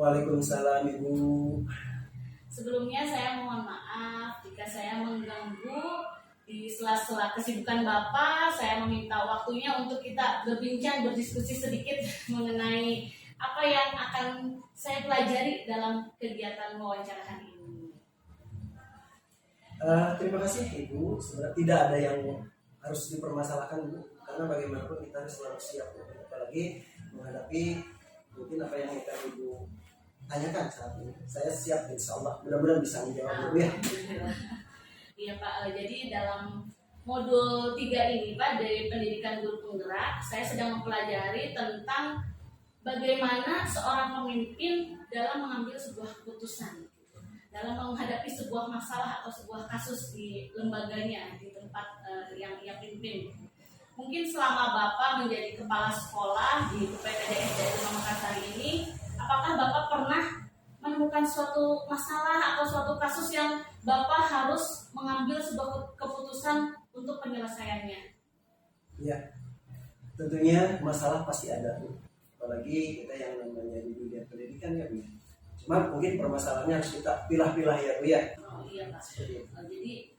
Waalaikumsalam Ibu. Sebelumnya saya mohon maaf jika saya mengganggu di sela-sela kesibukan Bapak. Saya meminta waktunya untuk kita berbincang, berdiskusi sedikit mengenai apa yang akan saya pelajari dalam kegiatan wawancara hari ini. Terima kasih Ibu. Sebenarnya tidak ada yang harus dipermasalahkan Bu, karena bagaimanapun kita harus selalu siap, apalagi menghadapi mungkin apa yang kita Ibu tanyakan saat ini. Saya siap, insya Allah. Mudah-mudahan bisa menjawab Bu ya. Iya Pak, jadi dalam modul 3 ini Pak dari pendidikan guru penggerak, saya sedang mempelajari tentang bagaimana seorang pemimpin dalam mengambil sebuah keputusan, dalam menghadapi sebuah masalah atau sebuah kasus di lembaganya, di tempat yang ia pimpin. Mungkin selama Bapak menjadi kepala sekolah di UPTDS Daerah Makassar ini, apakah Bapak pernah menemukan suatu masalah atau suatu kasus yang Bapak harus mengambil sebuah keputusan untuk penyelesaiannya? Ya, tentunya masalah pasti ada Bu. Apalagi kita yang namanya di dunia pendidikan ya Bu. Cuma mungkin permasalahannya harus kita pilah-pilah ya Bu ya. Oh iya Pak. Jadi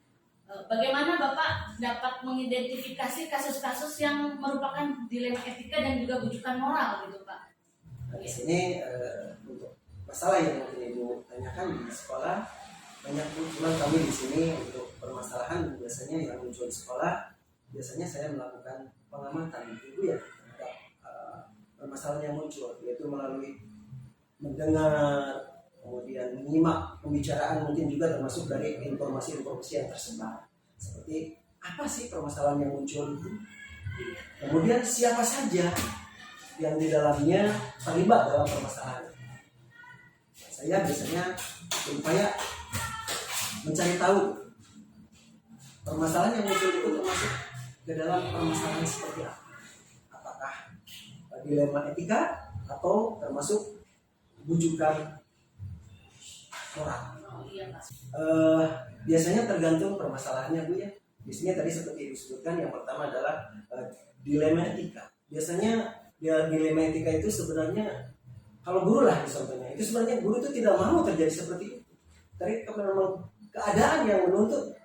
bagaimana Bapak dapat mengidentifikasi kasus-kasus yang merupakan dilema etika dan juga bujukan moral gitu Pak? Nah, di sini untuk masalah yang mungkin Ibu tanyakan di sekolah banyak Bu, cuman kami di sini untuk permasalahan biasanya yang muncul di sekolah, biasanya saya melakukan pengamatan Ibu ya terhadap permasalahan yang muncul, yaitu melalui mendengar, kemudian menyimak pembicaraan, mungkin juga termasuk dari informasi-informasi yang tersebar. Seperti apa sih permasalahan yang muncul itu? Kemudian siapa saja yang di dalamnya terlibat dalam permasalahan. Saya biasanya berupaya mencari tahu permasalahan yang muncul itu termasuk ke dalam permasalahan seperti apa. Apakah dilema etika atau termasuk bujukan moral. Biasanya tergantung permasalahannya Bu ya. Biasanya tadi seperti disebutkan, yang pertama adalah dilema etika. Biasanya dilema etika itu sebenarnya kalau guru lah contohnya, itu sebenarnya guru itu tidak mau terjadi seperti itu. Tapi memang keadaan yang menuntut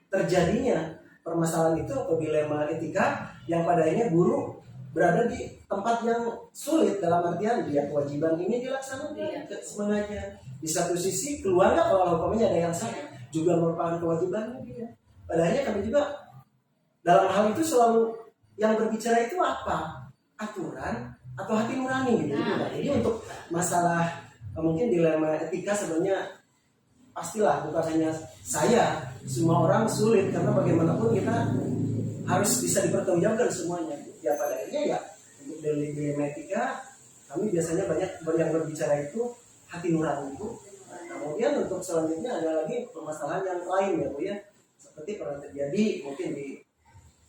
terjadinya permasalahan itu atau dilema etika yang pada akhirnya guru berada di tempat yang sulit, dalam artian dia kewajiban ini dilaksanakan mengajar. Di satu sisi keluarga kalau umpamanya ada yang salah juga merupakan kewajibannya dia. Pada akhirnya kami juga dalam hal itu selalu yang berbicara itu apa? Aturan atau hati nurani gitu. Nah, jadi untuk masalah mungkin dilema etika sebenarnya pastilah bukan hanya saya, semua orang sulit karena bagaimanapun kita harus bisa dipertanggungjawabkan semuanya. Ya pada akhirnya ya untuk dilema etika kami biasanya banyak yang berbicara itu hati nurani Bu. Nah, kemudian untuk selanjutnya ada lagi permasalahan yang lain ya Bu ya, seperti pernah terjadi mungkin di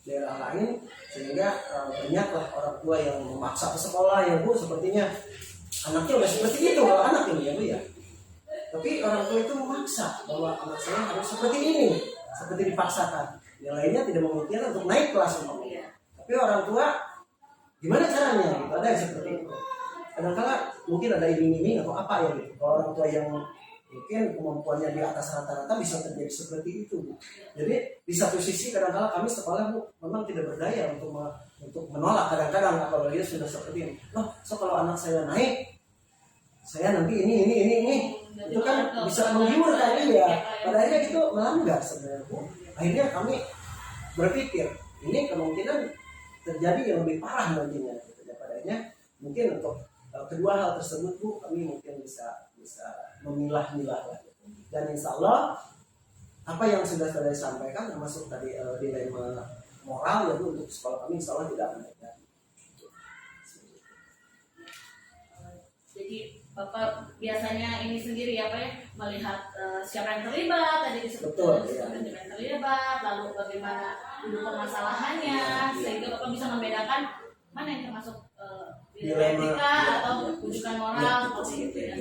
daerah lain sehingga banyaklah orang tua yang memaksa ke sekolah ya Bu, sepertinya anaknya udah seperti itu kalau anak ini ya Bu ya, tapi orang tua itu memaksa bahwa anak saya harus seperti ini, seperti dipaksakan. Yang lainnya tidak memungkinkan untuk naik kelas umpamanya, tapi orang tua gimana caranya gitu, ada yang seperti itu. Kadang-kala mungkin ada iming-iming atau apa ya gitu. Kalau orang tua yang mungkin kemampuannya di atas rata-rata bisa terjadi seperti itu Bu. Jadi di satu sisi kadang-kala kami sekolah Bu memang tidak berdaya untuk menolak kadang-kadang apabila sudah seperti ini. Loh, so kalau anak saya naik, saya nanti ini itu kan bisa menghibur tadi ya. Pada akhirnya itu melanggar sebenarnya Bu. Akhirnya kami berpikir ini kemungkinan terjadi yang lebih parah nantinya. Pada akhirnya mungkin untuk kedua hal tersebut Bu kami mungkin bisa memilah-milah lah. Dan insya Allah apa yang sudah saya sampaikan termasuk tadi dilema moral ya Bu, untuk sekolah kami insya Allah tidak akan terjadi. Jadi Bapak biasanya ini sendiri ya Pak ya, melihat siapa yang terlibat, tadi disebutkan siapa yang terlibat, lalu bagaimana duduk permasalahannya, sehingga Bapak bisa membedakan mana yang termasuk dilema etika atau bujukan moral seperti itu ya.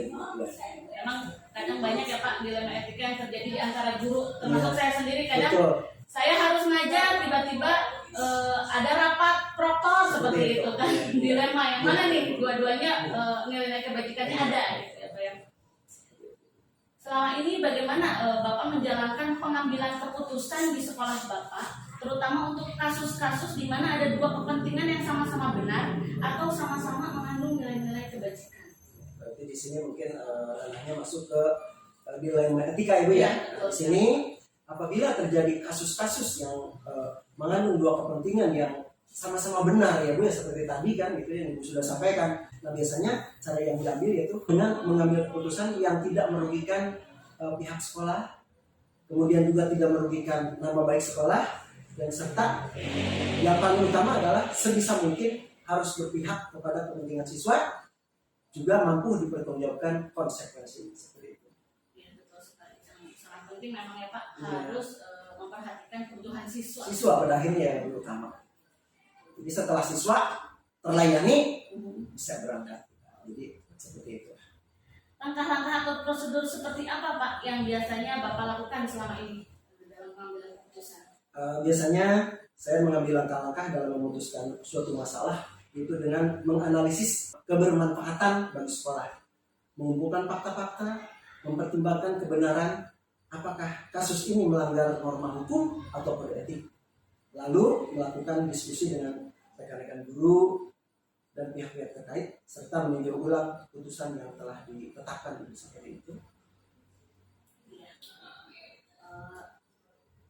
Emang kadang banyak ya Pak dilema etika yang terjadi di antara guru, termasuk saya sendiri kadang. Betul. Saya harus ngajar tiba-tiba ada rapat proktor seperti itu kan, dilema yang mana nih dua-duanya nilai kebajikannya ada gitu, atau yang selama ini bagaimana Bapak menjalankan pengambilan keputusan di sekolah Bapak, terutama untuk kasus-kasus di mana ada dua kepentingan yang sama-sama benar atau sama-sama mengandung nilai-nilai kebajikan. Berarti di sini mungkin ranahnya masuk ke dilema etika Ibu ya. Di sini apabila terjadi kasus-kasus yang mengandung dua kepentingan yang sama-sama benar ya Bu ya, seperti tadi kan gitu yang Ibu sudah sampaikan. Nah biasanya cara yang diambil yaitu dengan mengambil keputusan yang tidak merugikan pihak sekolah, kemudian juga tidak merugikan nama baik sekolah, dan serta yang paling utama adalah sebisa mungkin harus berpihak kepada kepentingan siswa, juga mampu dipertanggungjawabkan konsekuensi seperti itu. Ya, betul sekali. Sangat penting memang ya Pak, harus memperhatikan kebutuhan siswa. Siswa pada akhirnya yang utama. Jadi setelah siswa terlayani bisa berangkat. Jadi seperti itu. Langkah-langkah atau prosedur seperti apa Pak yang biasanya Bapak lakukan selama ini dalam pengambilan keputusan? Biasanya saya mengambil langkah-langkah dalam memutuskan suatu masalah itu dengan menganalisis kebermanfaatan bagi sekolah, mengumpulkan fakta-fakta, mempertimbangkan kebenaran apakah kasus ini melanggar norma hukum atau kode etik, lalu melakukan diskusi dengan rekan-rekan guru dan pihak-pihak terkait serta meninjau ulang putusan yang telah ditetapkan seperti itu.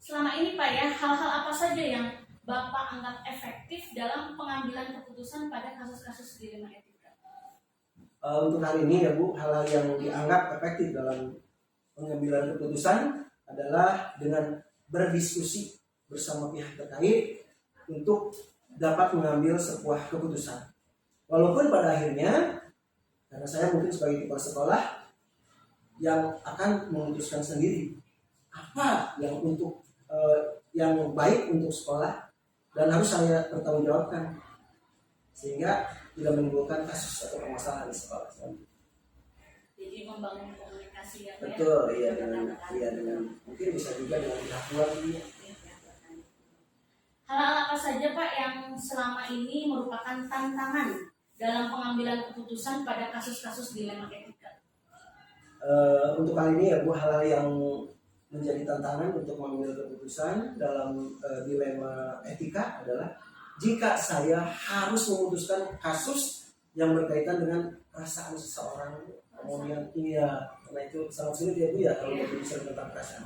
Selama ini Pak ya, hal-hal apa saja yang Bapak anggap efektif dalam pengambilan keputusan pada kasus-kasus dilema etika? Untuk hari ini ya Bu, hal-hal yang dianggap efektif dalam pengambilan keputusan adalah dengan berdiskusi bersama pihak terkait untuk dapat mengambil sebuah keputusan. Walaupun pada akhirnya, karena saya mungkin sebagai kepala sekolah yang akan memutuskan sendiri apa yang untuk yang baik untuk sekolah dan harus saya pertanggungjawabkan sehingga tidak menimbulkan kasus atau permasalahan di sekolah. Jadi membangun komunikasi ya Pak. Betul, iya dengan mungkin bisa juga dengan pihak luar ini. Hal-hal apa saja Pak yang selama ini merupakan tantangan dalam pengambilan keputusan pada kasus-kasus dilema etika? Untuk kali ini ya Bu, hal-hal yang menjadi tantangan untuk mengambil keputusan dalam dilema etika adalah jika saya harus memutuskan kasus yang berkaitan dengan perasaan seseorang, kemudian karena itu sangat sulit ya Bu ya kalau berbicara tentang perasaan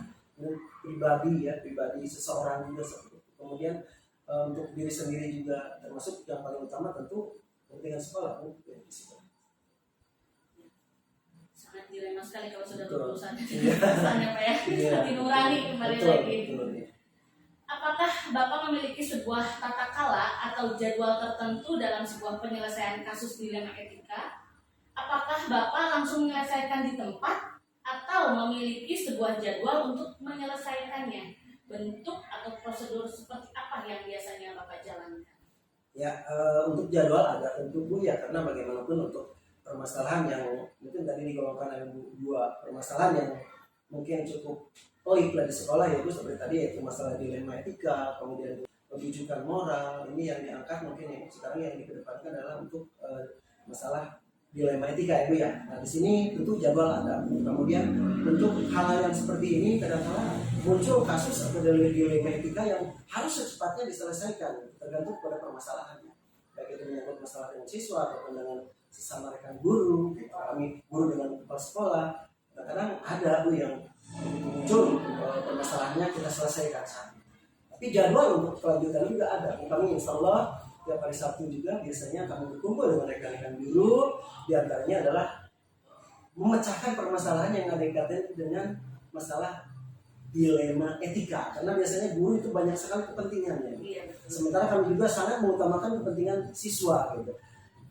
pribadi seseorang juga seperti itu. Kemudian untuk diri sendiri juga, termasuk yang paling utama tentu kepentingan sekolah Bu. Sangat dilema sekali kalau sudah Betul. berurusan ya Pak ya. Hati nurani kembali lagi. Betul. Apakah Bapak memiliki sebuah tata kala atau jadwal tertentu dalam sebuah penyelesaian kasus dilema etika? Apakah Bapak langsung menyelesaikan di tempat atau memiliki sebuah jadwal untuk menyelesaikannya? Bentuk atau prosedur seperti apa yang biasanya Bapak jalankan? Ya, untuk jadwal ada tentu Bu ya, karena bagaimanapun untuk permasalahan yang mungkin tadi digolongkan ada dua permasalahan yang mungkin cukup pelik lah di sekolah, yaitu seperti tadi yaitu masalah dilema etika, kemudian rujukan moral. Ini yang diangkat mungkin yang sekarang yang dikedepankan adalah untuk masalah dilema etika ya Bu ya. Nah di sini tentu jadwal ada. Kemudian untuk hal-hal yang seperti ini kadang-kadang muncul kasus atau dilema etika yang harus secepatnya diselesaikan tergantung pada permasalahannya. Baik itu menyangkut masalah dengan siswa atau dengan sesama rekan guru, kami guru dengan kepala sekolah. Kadang-kadang ada Bu yang muncul permasalahannya kita selesaikan saat ini. Tapi jadwal untuk kelanjutan juga ada. Kami insya Allah tiap hari Sabtu juga biasanya kami berkumpul dengan rekan-rekan guru. Di antaranya adalah memecahkan permasalahan yang ada kaitan dengan masalah dilema etika. Karena biasanya guru itu banyak sekali kepentingannya. Sementara kami juga sangat mengutamakan kepentingan siswa gitu.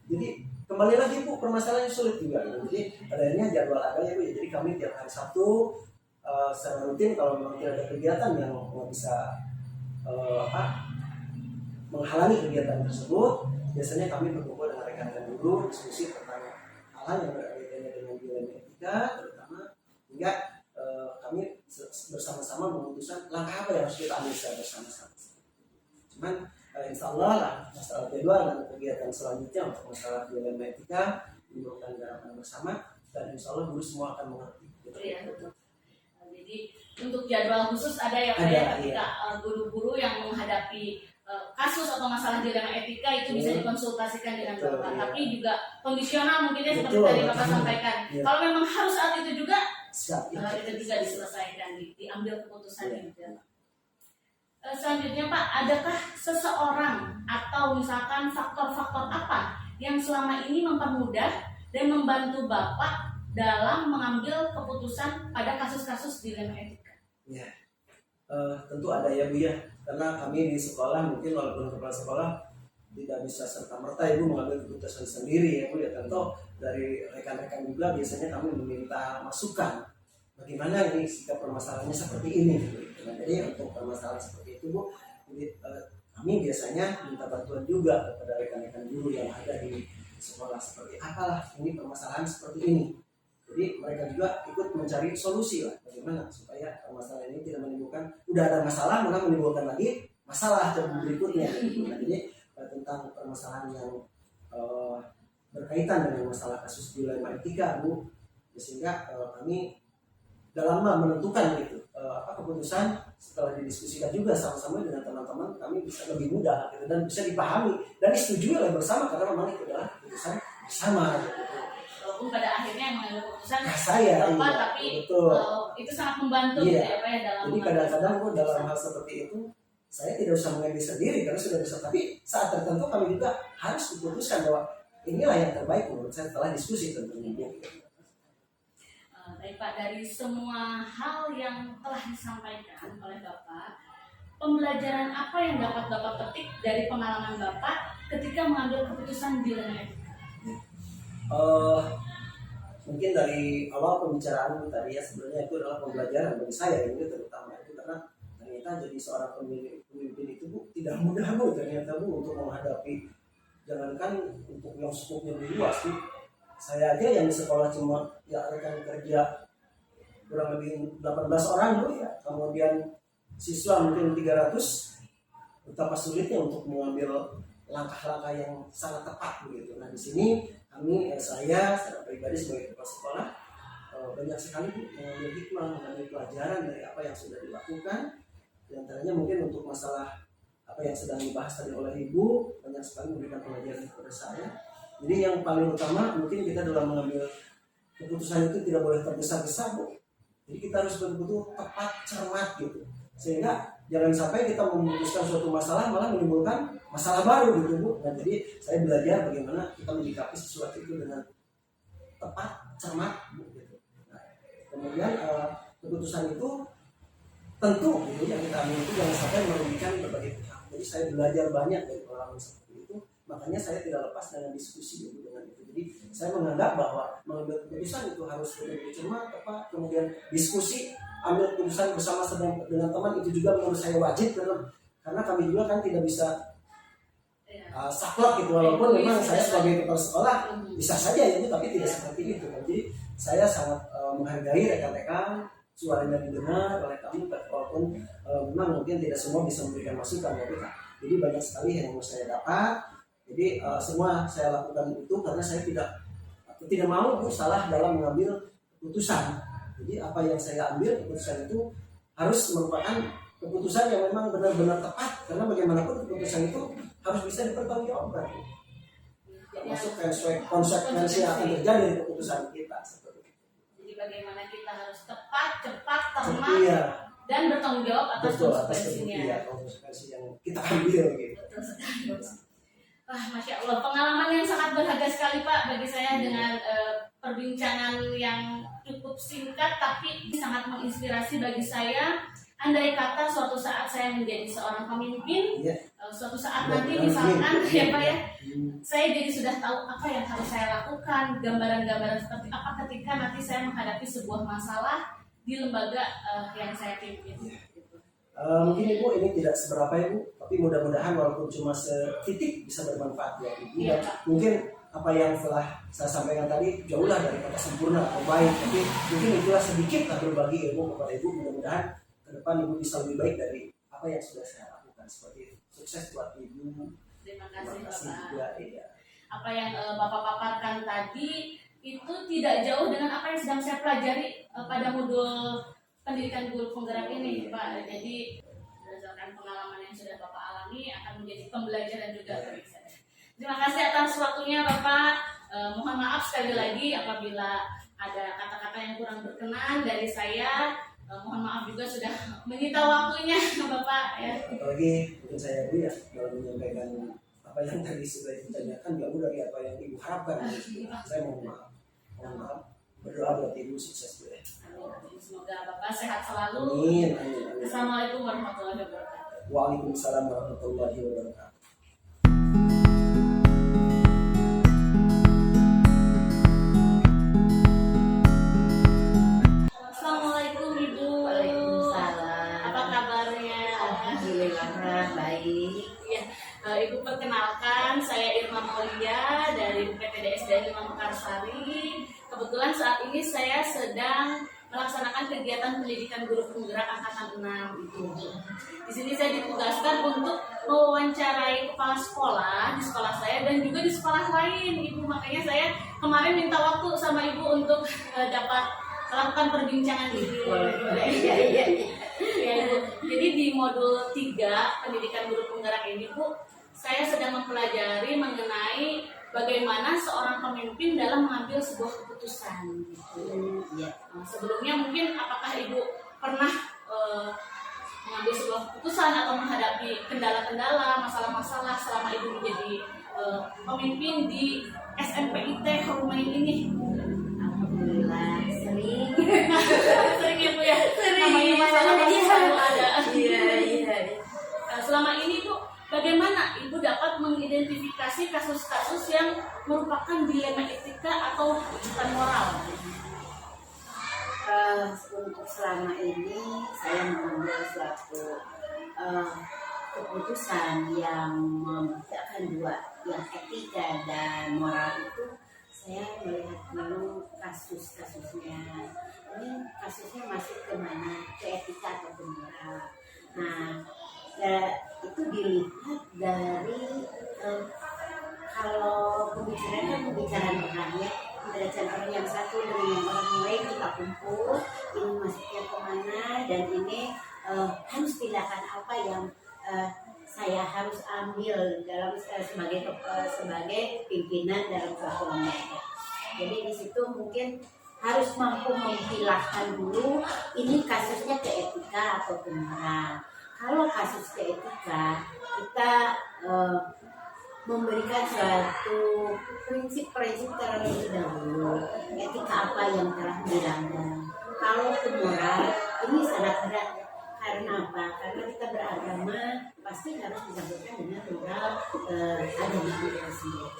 Jadi kembali lagi Bu, permasalahan yang sulit juga. Jadi adanya jadwal ada ya Bu. Jadi kami tiap hari Sabtu secara rutin kalau memang tidak ada kegiatan yang bisa menghalangi kegiatan tersebut, biasanya kami berkumpul dengan rekan-rekan guru diskusi tentang hal-hal yang berkaitan dengan dilema etika, terutama hingga kami bersama-sama memutuskan langkah apa yang harus kita ambil secara bersama-sama. Cuman insya Allah lah masalah jadwal dan kegiatan selanjutnya untuk masalah dilema etika dilakukan gerakan bersama dan insya Allah guru semua akan mengerti. Gitu. ya betul. Jadi untuk jadwal khusus ada ya Pak Ada, ya, ketika guru-guru yang menghadapi kasus atau masalah dilema etika itu bisa dikonsultasikan dengan Betul, Bapak. iya. Tapi juga kondisional mungkin ya seperti Betul, tadi Bapak betul. sampaikan. Iya. Kalau memang harus saat itu juga Siap, ya. itu juga diselesaikan, diambil keputusan Iya. gitu. Selanjutnya Pak, adakah seseorang atau misalkan faktor-faktor apa yang selama ini mempermudah dan membantu Bapak dalam mengambil keputusan pada kasus-kasus dilema etika? Ya, tentu ada ya Bu ya, karena kami di sekolah mungkin walaupun kepala sekolah tidak bisa serta-merta Ibu mengambil keputusan sendiri ya Bu ya. Tentu dari rekan-rekan juga biasanya kami meminta masukan bagaimana ini sikap permasalahannya seperti ini gitu. Nah, jadi untuk permasalahan seperti itu Bu, jadi, kami biasanya minta bantuan juga kepada rekan-rekan guru yang ada di sekolah, seperti apalah ini permasalahan seperti ini. Jadi mereka juga ikut mencari solusi lah bagaimana supaya permasalahan ini tidak menimbulkan, udah ada masalah malah menimbulkan lagi masalah berikutnya. Nah, jadi tentang permasalahan yang berkaitan dengan masalah kasus dilema etika Bu, sehingga kami dalam menentukan gitu keputusan setelah didiskusikan juga sama-sama dengan teman-teman, kami bisa lebih mudah gitu, dan bisa dipahami dan disetujui oleh bersama karena memang itu adalah keputusan bersama gitu. Walaupun pada akhirnya yang mengambil keputusan Saya Bapak, iya, tapi betul. itu sangat membantu Iya. gitu ya Pak ya dalam Jadi mengambil kadang-kadang Bu, dalam keputusan. hal seperti itu saya tidak usah mengambil sendiri karena sudah bisa, tapi saat tertentu kami juga harus diputuskan bahwa inilah yang terbaik menurut saya setelah diskusi tentunya. Baik Pak, dari semua hal yang telah disampaikan oleh Bapak, pembelajaran apa yang dapat Bapak petik dari pengalaman Bapak ketika mengambil keputusan dilema etika? Mungkin dari awal pembicaraan tadi ya, sebenarnya itu adalah pembelajaran bagi saya ini terutama itu, karena ternyata jadi seorang pemimpin itu Bu tidak mudah Bu, ternyata Bu, untuk menghadapi, jangankan untuk yang skopnya lebih luas Bu. Saya aja yang di sekolah cuma ya rekan kerja kurang lebih 18 orang Bu ya, kemudian siswa mungkin 300, betapa sulitnya untuk mengambil langkah-langkah yang sangat tepat begitu. Nah di sini kami, saya secara pribadi sebagai kepala sekolah banyak sekali mengambil hikmah, mengambil pelajaran dari apa yang sudah dilakukan. Di antaranya mungkin untuk masalah apa yang sedang dibahas tadi oleh Ibu, banyak sekali memberikan pelajaran kepada saya. Jadi yang paling utama mungkin kita dalam mengambil keputusan itu tidak boleh tergesa-gesa Bu. Jadi kita harus betul-betul tepat, cermat gitu, sehingga jangan sampai kita memutuskan suatu masalah malah menimbulkan masalah baru gitu Bu. Nah jadi saya belajar bagaimana kita menyikapi sesuatu itu dengan tepat, cermat gitu. Nah, kemudian keputusan itu tentu gitu yang kita ambil itu jangan sampai merugikan berbagai pihak. Jadi saya belajar banyak dari pengalaman seperti itu. Makanya saya tidak lepas dengan diskusi gitu, dengan itu. Jadi saya menganggap bahwa mengambil keputusan itu harus betul-betul cermat, tepat, kemudian diskusi, ambil keputusan bersama dengan teman itu juga menurut saya wajib, karena kami juga kan tidak bisa saklek gitu, walaupun memang saya sebagai kepala sekolah bisa saja ya Bu, tapi tidak seperti itu. Jadi saya sangat menghargai rekan-rekan, suaranya didengar oleh kami, walaupun memang mungkin tidak semua bisa memberikan masukan ya Bu. Jadi banyak sekali yang saya dapat. Jadi semua saya lakukan itu karena saya tidak mau Bu salah dalam mengambil keputusan. Jadi apa yang saya ambil keputusan itu harus merupakan keputusan yang memang benar-benar tepat, karena bagaimanapun keputusan itu harus bisa dipertanggungjawabkan. Termasuk konsekuensi yang akan terjadi dari keputusan kita seperti itu. Jadi bagaimana kita harus tepat, cepat, cermat, Iya. dan bertanggung jawab atas konsekuensinya. Konsekuensi yang kita ambil gitu. Betul sekali. Wah, Masya Allah, pengalaman yang sangat berharga sekali Pak bagi saya dengan perbincangan yang cukup singkat tapi sangat menginspirasi bagi saya. Andai kata suatu saat saya menjadi seorang pemimpin, suatu saat nanti misalkan ya Pak ya, saya jadi sudah tahu apa yang harus saya lakukan, gambaran-gambaran seperti apa ketika nanti saya menghadapi sebuah masalah di lembaga yang saya pimpin. Mungkin Ibu ini tidak seberapa Ibu, tapi mudah-mudahan walaupun cuma setitik bisa bermanfaat buat Ibu. Iya, mungkin apa yang telah saya sampaikan tadi jauhlah dari kata sempurna atau baik, tapi mungkin itulah sedikit lah berbagi ilmu kepada Ibu. Mudah-mudahan ke depan Ibu bisa lebih baik dari apa yang sudah saya lakukan. Seperti itu. Sukses buat Ibu. Terima kasih Bapak. Apa yang Bapak paparkan tadi itu tidak jauh dengan apa yang sedang saya pelajari pada modul pendidikan guru penggerak ini, Pak. Jadi berdasarkan pengalaman yang sudah Bapak alami akan menjadi pembelajaran juga bagi saya. Terima kasih atas waktunya, Bapak. Mohon maaf sekali lagi apabila ada kata-kata yang kurang berkenan dari saya. Mohon maaf juga sudah menyita waktunya, Bapak. Ya. Apalagi mungkin saya Bu ya dalam menyampaikan apa yang tadi sudah ditanyakan jauh dari apa yang Ibu harapkan. Saya mohon maaf. Berdoa buat Ibu sukses Bu ya. Semoga Bapak sehat selalu. Amin. Amin. Assalamualaikum warahmatullahi wabarakatuh. Waalaikumsalam warahmatullahi wabarakatuh. Assalamualaikum Ibu. Waalaikumsalam. Apa kabarnya? Alhamdulillah baik. Ya, Ibu perkenalkan, saya Irma Maulia dari PPDSD 5 Mekarsari. Kebetulan saat ini saya sedang melaksanakan kegiatan pendidikan guru penggerak angkatan 6 Ibu. Di sini saya ditugaskan untuk mewawancarai kepala sekolah di sekolah saya dan juga di sekolah lain Ibu. Makanya saya kemarin minta waktu sama Ibu untuk dapat melakukan perbincangan ini. Iya. Ya, Ibu. Jadi di modul 3 pendidikan guru penggerak ini Bu, saya sedang mempelajari mengenai bagaimana seorang pemimpin dalam mengambil sebuah keputusan. Iya. Sebelumnya mungkin apakah Ibu pernah mengambil sebuah keputusan atau menghadapi kendala-kendala, masalah-masalah selama Ibu menjadi pemimpin di SMPIT Harumain ini? Alhamdulillah sering. Sering ya Bu ya? Sering. Namanya masalah pasti selalu ada. Iya. Selama ini Bu, bagaimana Ibu dapat mengidentifikasi kasus-kasus yang merupakan dilema etika atau ujian moral? Untuk selama ini saya mengambil suatu keputusan yang membedakan dua, yang etika dan moral itu. Saya melihat dulu kasus-kasusnya. Ini kasusnya masuk ke mana? Ke etika atau ke moral. Nah, itu dilihat dari kalau pembicaraan orang ya, pembicaraan orang yang satu dengan yang orang lain kita kumpul, ini masuknya kemana dan ini harus tindakan apa yang saya harus ambil dalam sebagai pimpinan dalam suatu lembaga. Jadi di situ mungkin harus mampu memilahkan dulu ini kasusnya ke etika atau ke moral. Kalau kasus ke etika, kita memberikan suatu prinsip-prinsip terlebih dahulu, etika apa yang telah dilanggar. Kalau ke moral, ini sangat berat. Karena apa? Karena kita beragama pasti harus disambutkan dengan moral agama kita sendiri.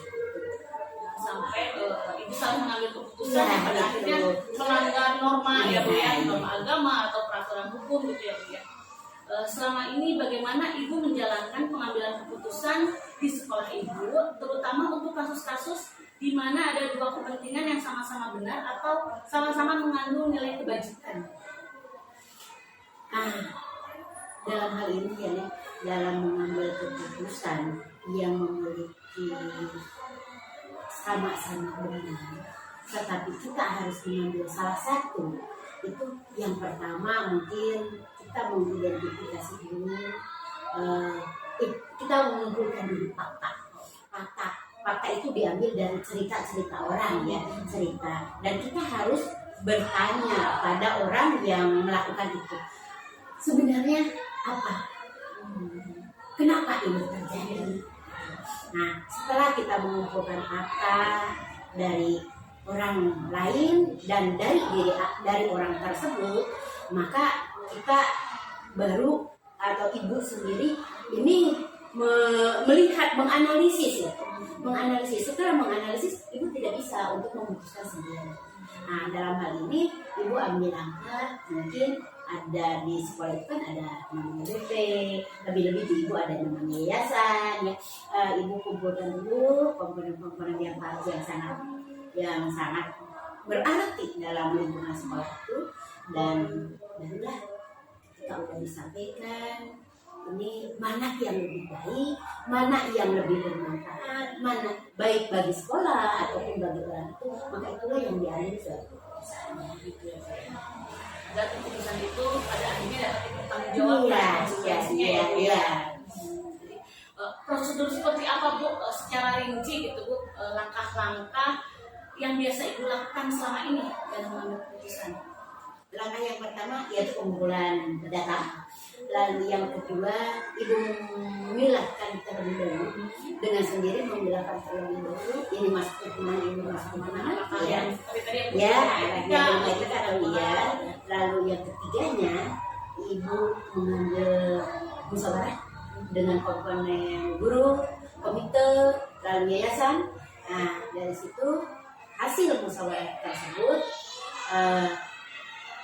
Sampai Ibu selalu mengambil keputusan Ya, yang pada akhirnya melanggar norma ya Bu ya, norma agama atau peraturan hukum gitu ya Bu ya. Selama ini bagaimana Ibu menjalankan pengambilan keputusan di sekolah Ibu, terutama untuk kasus-kasus di mana ada dua kepentingan yang sama-sama benar atau sama-sama mengandung nilai kebajikan? Dalam hal ini ya, dalam mengambil keputusan yang memiliki sama-sama benar, tetapi kita harus mengambil salah satu. Itu yang pertama mungkin kita mengidentifikasi dulu, kita mengumpulkan dulu fakta itu diambil dari cerita orang ya, cerita, dan kita harus bertanya pada orang yang melakukan itu, sebenarnya apa, kenapa ini terjadi. Nah, setelah kita mengumpulkan fakta dari orang lain dan dari orang tersebut, maka kita baru atau Ibu sendiri ini melihat, menganalisis ya. Setelah menganalisis, Ibu tidak bisa untuk memutuskan sendiri. Nah, dalam hal ini Ibu ambil langkah, mungkin ada di sekolah itu kan ada namanya BP, lebih-lebih di Ibu ada namanya yayasan ya. Ibu kumpulkan dulu komponen-komponen yang sangat berarti dalam lingkungan sekolah itu, dan barulah ketika udah disampaikan ini mana yang lebih baik, mana yang lebih bermanfaat, mana baik bagi sekolah ataupun bagi orang itu, maka itulah yang diambil suatu keputusannya gitu ya. Dan keputusan itu pada akhirnya dapat dipertanggungjawabkan Iya, konsekuensinya iya, ya Bu ya. iya. Jadi, prosedur seperti apa Bu secara rinci gitu Bu, langkah-langkah yang biasa Ibu lakukan selama ini dalam mengambil keputusan? Langkah yang pertama yaitu pengumpulan data. Lalu yang kedua, Ibu memilahkan terlebih dahulu dengan sendiri memilahkan terlebih dahulu ini masuk ke mana, ini masuk ke mana, Langkah ya. yang tadi Ya, etika, anaknya kita atau ya. Lalu yang ketiganya, Ibu mengambil musyawarah dengan komponen guru, komite, lalu yayasan. Nah, dari situ hasil musyawarah tersebut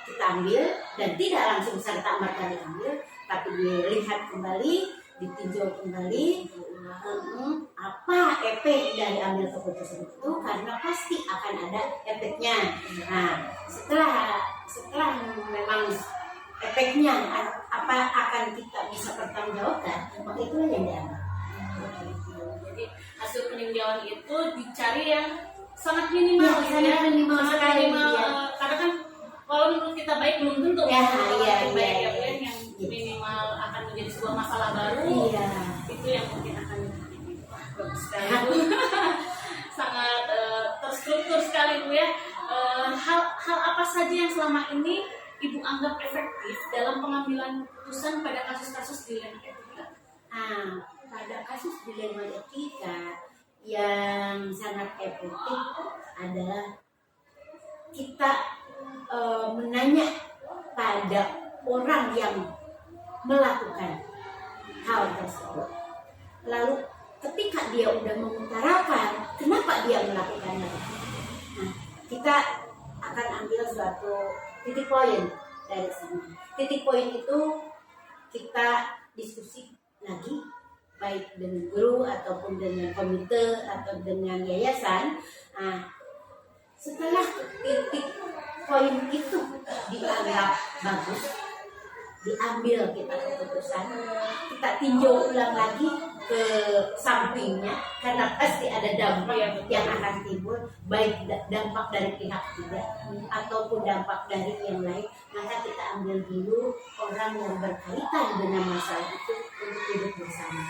kita ambil dan tidak langsung serta merta diambil, tapi dilihat kembali, ditinjau kembali apa efek dari ambil keputusan itu, karena pasti akan ada efeknya. Nah, setelah memang efeknya apa akan kita bisa pertanggungjawabkan, maka itulah yang diambil. Jadi hasil peninjauan itu dicari yang sangat minimal, Ya, sangat minimal sangat sekali, minimal. ya. Karena kan kalau menurut kita baik belum tentu Ya, kalau iya, yang baik iya, ya Bu, iya. yang minimal akan menjadi sebuah masalah baru. Iya. Itu yang mungkin akan wah, bagus sekali Bu. Sangat terstruktur sekali Bu ya. Hal apa saja yang selama ini Ibu anggap efektif dalam pengambilan keputusan pada kasus-kasus dilema etika? Pada kasus dilema etika yang sangat efektif adalah kita menanya pada orang yang melakukan hal tersebut. Lalu ketika dia udah mengutarakan kenapa dia melakukannya, nah, kita akan ambil suatu titik poin dari sana. Titik poin itu kita diskusi lagi baik dengan guru ataupun dengan komite atau dengan yayasan. Nah, setelah titik poin itu dianggap bagus, diambil kita keputusan, kita tinjau ulang lagi ke sampingnya, karena pasti ada dampak yang akan timbul, baik dampak dari pihak ketiga ataupun dampak dari yang lain. Maka kita ambil dulu orang yang berkaitan dengan masalah itu untuk duduk bersama.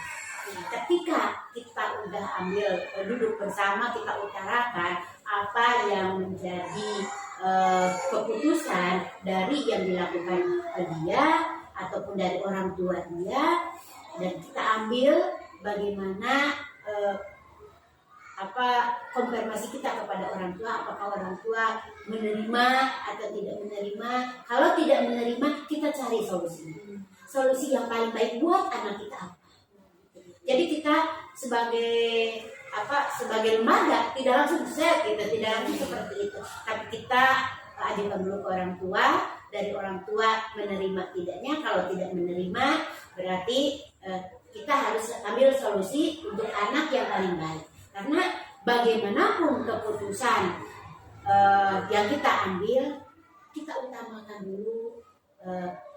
Ketika kita udah ambil duduk bersama, kita utarakan apa yang menjadi keputusan dari yang dilakukan dia ataupun dari orang tua dia, dan kita ambil bagaimana konfirmasi kita kepada orang tua, apakah orang tua menerima atau tidak menerima. Kalau tidak menerima, kita cari solusi yang paling baik buat anak kita apa. Jadi kita sebagai lembaga tidak langsung tidak langsung seperti itu, tapi kita ajukan dulu ke orang tua, dari orang tua menerima tidaknya. Kalau tidak menerima, berarti kita harus ambil solusi untuk anak yang paling baik. Karena bagaimanapun keputusan yang kita ambil, kita utamakan dulu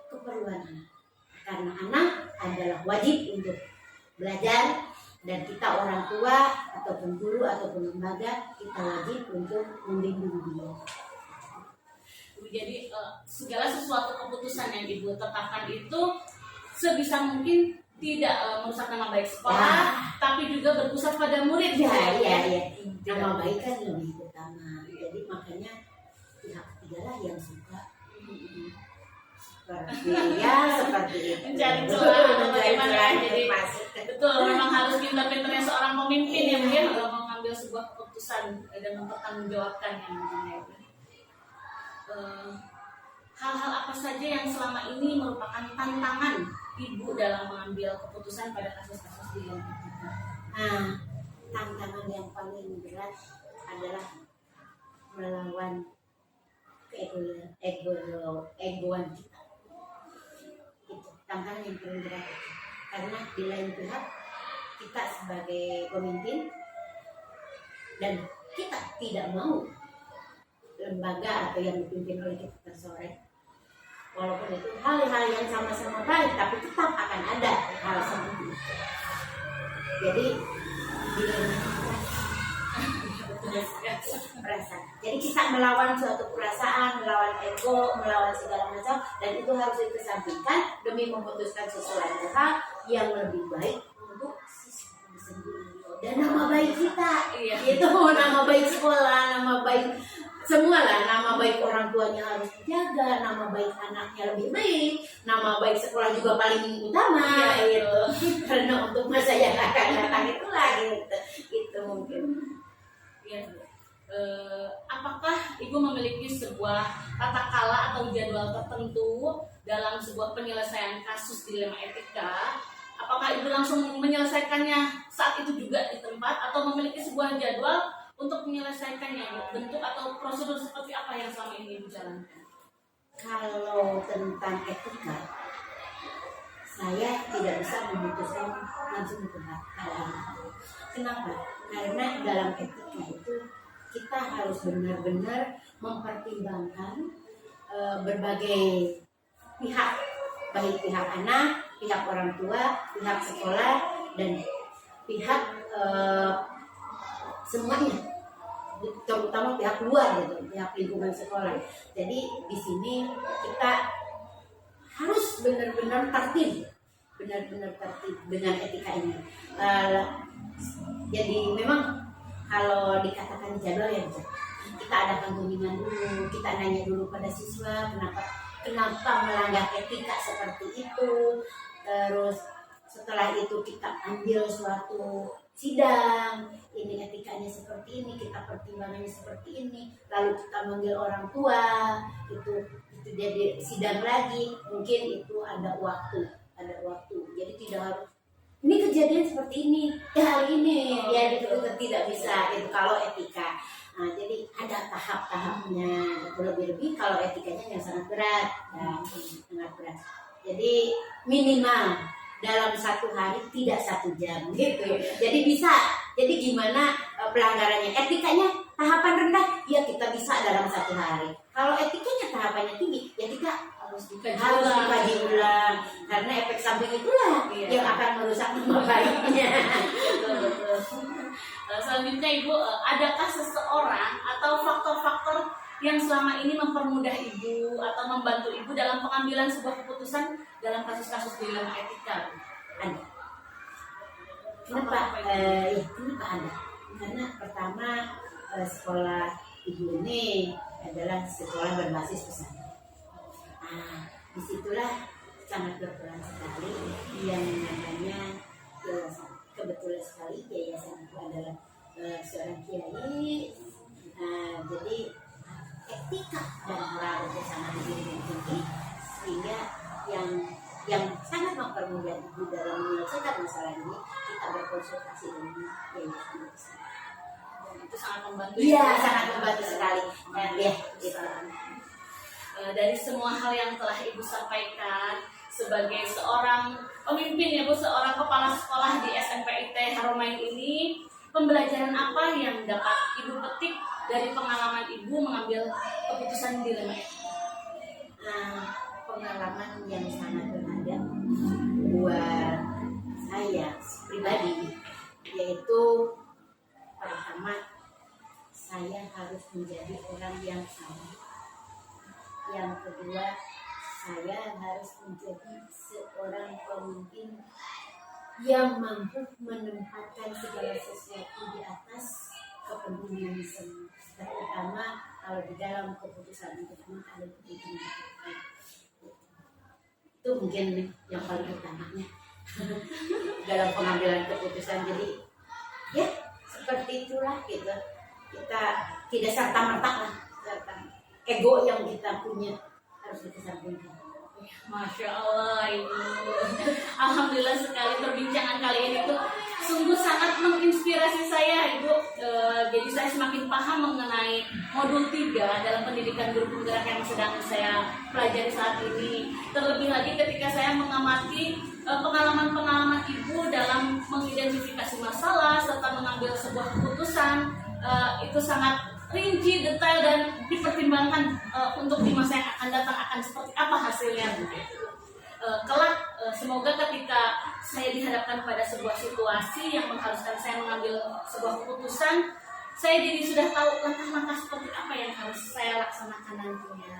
keperluan anak, karena anak adalah wajib untuk belajar, dan kita orang tua ataupun guru ataupun lembaga, kita wajib untuk membimbing dia. Jadi segala sesuatu keputusan yang Ibu tetapkan itu sebisa mungkin tidak merusak nama baik sekolah, tapi juga berpusat pada murid. Iya. Nama baik kan lebih utama. Jadi makanya pihak ketiga lah yang suka seperti itu. Mencari celah atau bagaimana ya. Jadi masuk. betul, memang harus pintar-pintarnya seorang pemimpin yang mungkin mengambil sebuah keputusan dan mempertanggungjawabkan yang namanya. Hal-hal apa saja yang selama ini merupakan tantangan Ibu dalam mengambil keputusan pada kasus-kasus di luar kita? Tantangan yang paling berat adalah melawan egoan kita. Itu tantangan yang paling berat. Karena di lain pihak kita sebagai pemimpin, dan kita tidak mau lembaga atau yang dipimpin oleh kita tersorot walaupun itu hal-hal yang sama-sama baik, tapi tetap akan ada hal seperti itu. Jadi perasaan. Jadi kita melawan suatu perasaan, melawan ego, melawan segala macam, dan itu harus dikesampingkan demi memutuskan sesuatu hal yang lebih baik untuk siswa sendiri dan nama baik kita. Iya. Itu nama baik sekolah, nama baik semua lah, nama baik orang tuanya harus dijaga, nama baik anaknya lebih baik, nama baik sekolah juga paling utama, Iya, gitu. Karena untuk masa yang akan datang itulah gitu. Itu mungkin. Ya, apakah Ibu memiliki sebuah tata kala atau jadwal tertentu dalam sebuah penyelesaian kasus dilema etika? Apakah Ibu langsung menyelesaikannya saat itu juga di tempat atau memiliki sebuah jadwal untuk menyelesaikannya? Bentuk atau prosedur seperti apa yang selama ini Ibu jalankan? Kalau tentang etika, saya tidak bisa memutuskan langsung di tempat. Kenapa? Karena dalam etika itu kita harus benar-benar mempertimbangkan berbagai pihak, baik pihak anak, pihak orang tua, pihak sekolah, dan pihak semuanya, terutama pihak luar gitu, pihak lingkungan sekolah. Jadi di sini kita harus benar-benar tertib dengan etika ini. Jadi memang kalau dikatakan jadwal ya kita adakan kunjungan dulu, kita nanya dulu pada siswa kenapa melanggar etika seperti itu. Terus setelah itu kita ambil suatu sidang, ini etikanya seperti ini, kita pertimbangannya seperti ini, lalu kita manggil orang tua, itu jadi sidang lagi. Mungkin itu ada waktu, jadi tidak harus ini kejadian seperti ini, hari ini, ya itu tidak bisa itu kalau etika. Nah, jadi ada tahap-tahapnya, itu lebih-lebih kalau etikanya yang sangat berat, sangat berat. Jadi minimal dalam satu hari tidak 1 jam gitu. Jadi bisa. Jadi gimana pelanggarannya? Etikanya tahapan rendah, ya kita bisa dalam 1 hari. Kalau etikanya tahapannya tinggi, ya kita harus dikaji ulang. Karena efek samping itulah yang akan merusak nama baiknya. Selanjutnya Ibu, adakah seseorang atau faktor-faktor yang selama ini mempermudah Ibu atau membantu Ibu dalam pengambilan sebuah keputusan dalam kasus-kasus dilema etika? Ada. Kenapa? Kenapa ada? Karena pertama sekolah Ibu ini adalah sekolah berbasis pesantren. Disitulah sangat berperan sekali yang namanya yayasan. Kebetulan sekali yayasan itu adalah seorang kiai. Jadi etika dan moral itu sangat tinggi, sehingga yang sangat mempermudah Ibu dalam menyelesaikan masalah ini, kita berkonsultasi dengan yayasan itu. Itu sangat membantu. Iya, sangat membantu sekali. Gitu. Dari semua hal yang telah Ibu sampaikan sebagai seorang pemimpin ya Bu, seorang kepala sekolah di SMPIT Haromain ini, pembelajaran apa yang dapat Ibu petik dari pengalaman Ibu mengambil keputusan dilema etika? Pengalaman yang sangat berharga buat saya pribadi, yaitu pertama, saya harus menjadi orang yang sama. Yang kedua, saya harus menjadi seorang pemimpin yang mampu menempatkan segala sesuatu di atas kepentingan semua, terutama kalau di dalam keputusan itu ada kepentingan. Itu mungkin yang paling utamanya dalam pengambilan keputusan. Jadi ya seperti itulah gitu. Kita tidak serta-merta lah, ego yang kita punya harus dikesampingkan. Masya Allah Ibu. Alhamdulillah sekali perbincangan kali ini tuh sungguh sangat menginspirasi saya Ibu. Jadi saya semakin paham mengenai modul 3 dalam pendidikan guru penggerak yang sedang saya pelajari saat ini. Terlebih lagi ketika saya mengamati pengalaman-pengalaman Ibu dalam mengidentifikasi masalah serta mengambil sebuah keputusan, itu sangat rinci, detail, dan dipertimbangkan untuk di masa yang akan datang akan seperti apa hasilnya. Kelak semoga ketika saya dihadapkan pada sebuah situasi yang mengharuskan saya mengambil sebuah keputusan, saya jadi sudah tahu langkah-langkah seperti apa yang harus saya laksanakan nantinya.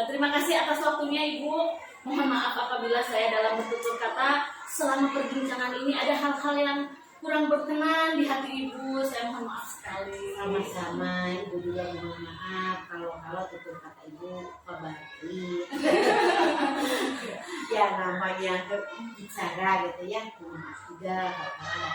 Terima kasih atas waktunya Ibu. Mohon maaf apabila saya dalam bertutur kata selama perbincangan ini ada hal-hal yang kurang berkenan di hati Ibu. Saya mohon maaf sekali. Sama-sama, Ibu juga mohon maaf kalau tutur kata Ibu kebalik. Ya namanya bicara gitu ya, mohon maaf juga kalau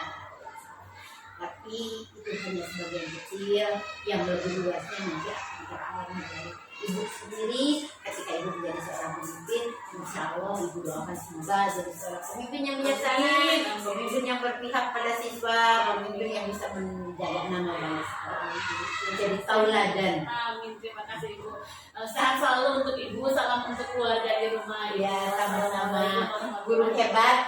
tapi itu hanya sebagian kecil, yang lebih luasnya nanti akan teralami dari Ibu sendiri ketika Ibu menjadi seorang pemimpin. Insya Allah Ibu doakan semoga jadi seorang pemimpin yang bijaksana, pemimpin yang berpihak pada siswa, pemimpin yang bisa menjaga nama baik sekolah, menjadi tauladan. Amin, terima kasih Ibu. Sehat selalu untuk Ibu, salam untuk keluarga di rumah. Ya, sama-sama, guru hebat.